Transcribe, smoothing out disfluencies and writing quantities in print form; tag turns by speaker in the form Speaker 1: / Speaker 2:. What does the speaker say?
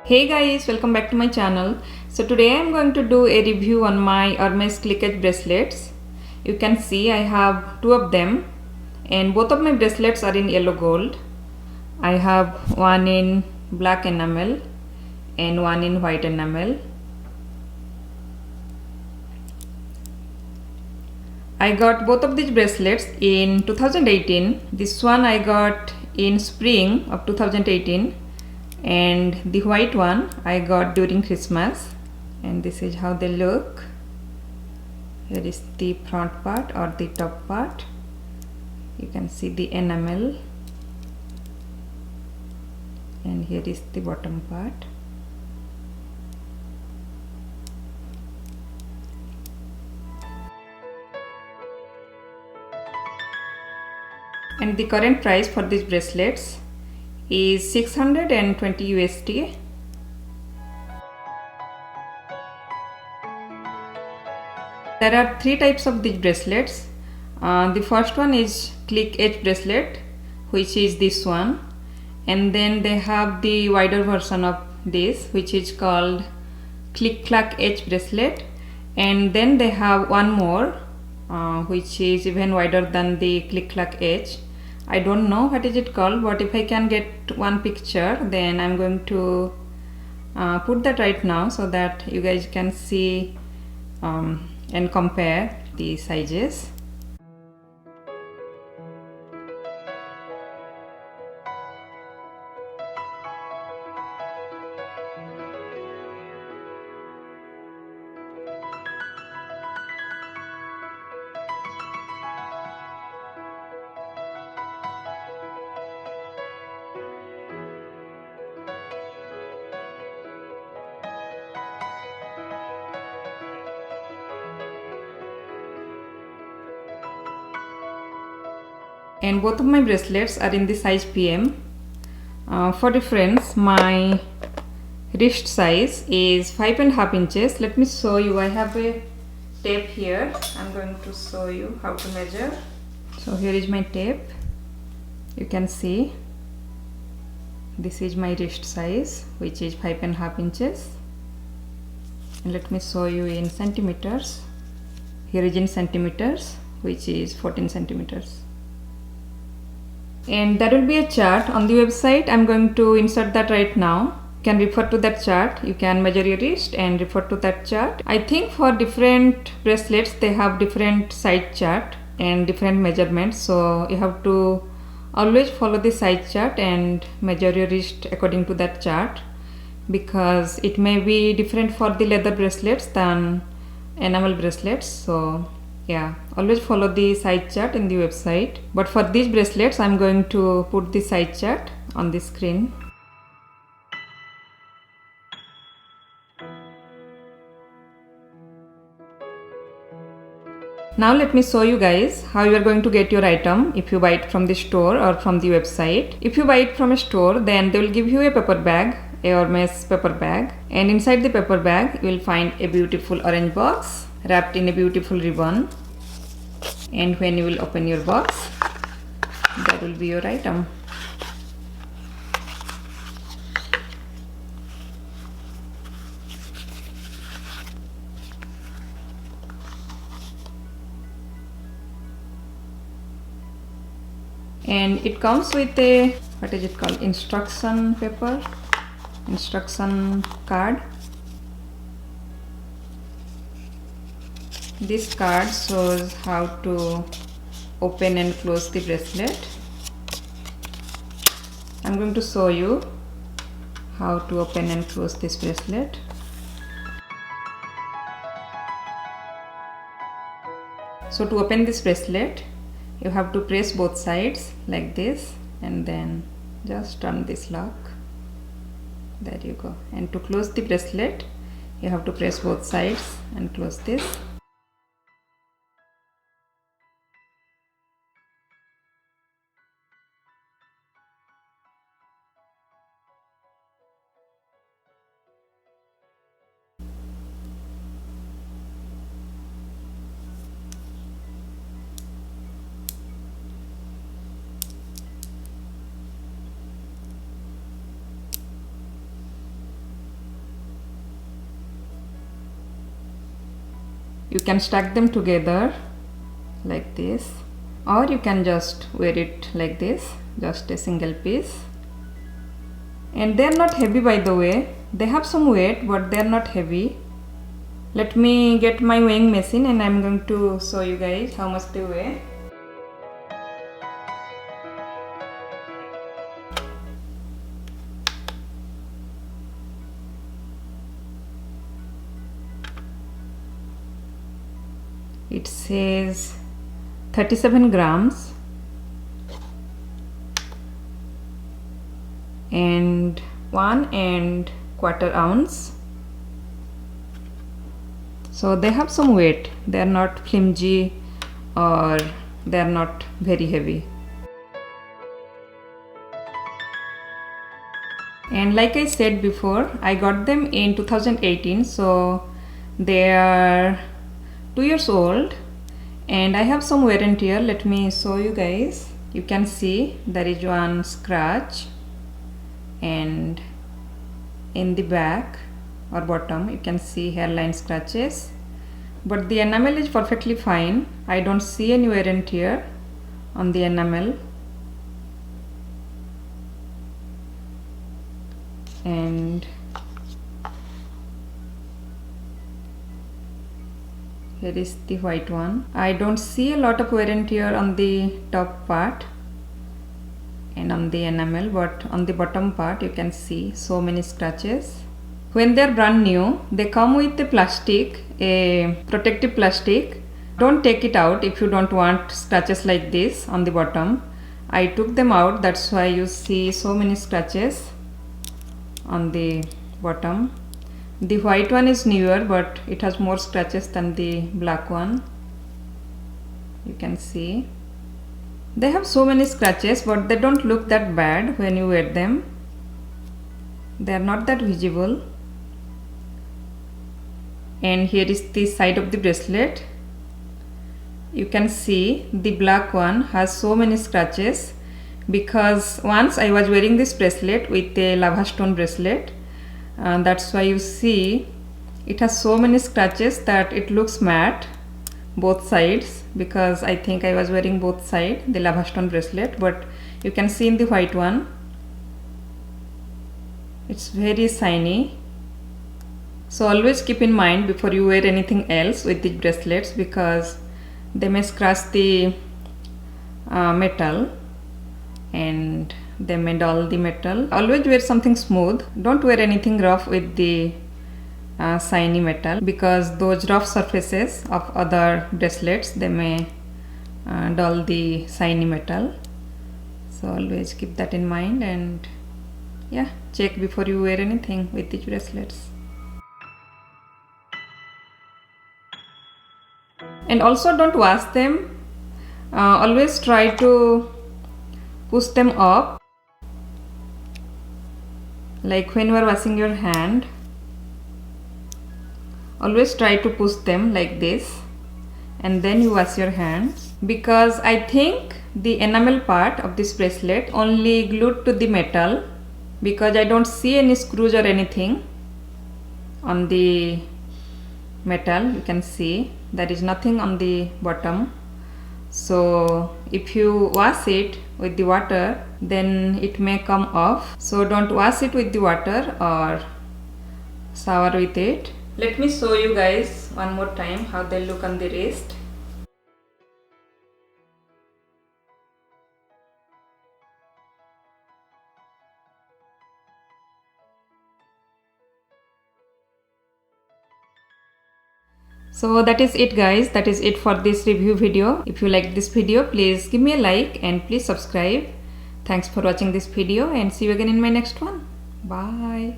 Speaker 1: Hey guys, welcome back to my channel. So today I am going to do a review on my Hermes Clic bracelets. You can see I have two of them and both of my bracelets are in yellow gold. I have one in black enamel and one in white enamel. I got both of these bracelets in 2018. This one I got in spring of 2018 and the white one I got during Christmas, and this is how they look. Here is the front part or the top part. You can see the enamel, and here is the bottom part. And the current price for these bracelets is 620 USD. There are three types of these bracelets. The first one is CLICH bracelet, which is this one, and then they have the wider version of this, which is called CLICH bracelet, and then they have one more which is even wider than the CLICH. I don't know what is it called, but if I can get one picture, then I'm going to put that right now so that you guys can see and compare the sizes. And both of my bracelets are in the size PM. For reference, my wrist size is 5.5 inches. Let me show you. I have a tape here. I'm going to show you how to measure. So here is my tape. You can see this is my wrist size, which is 5.5 inches. And let me show you in centimeters. Here is in centimeters, which is 14 centimeters. And there will be a chart on the website. I'm going to insert that right now. You can refer to that chart. You can measure your wrist and refer to that chart. I think for different bracelets they have different size chart and different measurements, so you have to always follow the size chart and measure your wrist according to that chart, because it may be different for the leather bracelets than enamel bracelets. So yeah, always follow the size chart in the website. But for these bracelets I'm going to put the size chart on the screen. Now let me show you guys how you are going to get your item if you buy it from the store or from the website. If you buy it from a store, then they will give you a paper bag, a Hermes paper bag, and inside the paper bag you will find a beautiful orange box wrapped in a beautiful ribbon. And when you will open your box, that will be your item. And it comes with a, what is it called, instruction paper, instruction card. This card shows how to open and close the bracelet. I'm going to show you how to open and close this bracelet. So to open this bracelet, you have to press both sides like this and then just turn this lock. There you go. And to close the bracelet, you have to press both sides and close this. You can stack them together like this, or you can just wear it like this, just a single piece. And they are not heavy, by the way. They have some weight, but they are not heavy. Let me get my weighing machine and I am going to show you guys how much they weigh. It says 37 grams and 1¼ ounce. So they have some weight. They are not flimsy or they are not very heavy. And like I said before, I got them in 2018, so they are 2 years old, and I have some wear and tear. Let me show you guys. You can see there is one scratch, and in the back or bottom you can see hairline scratches, but the enamel is perfectly fine. I don't see any wear and tear on the enamel. And here is the white one. I don't see a lot of wear and tear on the top part and on the enamel, but on the bottom part you can see so many scratches. When they are brand new, they come with a plastic, a protective plastic. Don't take it out if you don't want scratches like this on the bottom. I took them out, that's why you see so many scratches on the bottom. The white one is newer, but it has more scratches than the black one. You can see they have so many scratches, but they don't look that bad when you wear them. They are not that visible. And here is the side of the bracelet. You can see the black one has so many scratches because once I was wearing this bracelet with a lava stone bracelet. That's why you see it has so many scratches that it looks matte both sides, because I think I was wearing both sides the lava stone bracelet. But you can see in the white one it's very shiny. So always keep in mind before you wear anything else with these bracelets, because they may scratch the metal and they may dull the metal. Always wear something smooth. Don't wear anything rough with the shiny metal, because those rough surfaces of other bracelets, they may dull the shiny metal. So always keep that in mind, and yeah, check before you wear anything with these bracelets. And also don't wash them. Always try to push them up, like when you are washing your hand. Always try to push them like this and then you wash your hands, because I think the enamel part of this bracelet only glued to the metal, because I don't see any screws or anything on the metal. You can see there is nothing on the bottom. So if you wash it with the water, then it may come off. So don't wash it with the water or shower with it. Let me show you guys one more time how they look on the wrist. So that is it guys, that is it for this review video. If you like this video, please give me a like and please subscribe. Thanks for watching this video and see you again in my next one. Bye.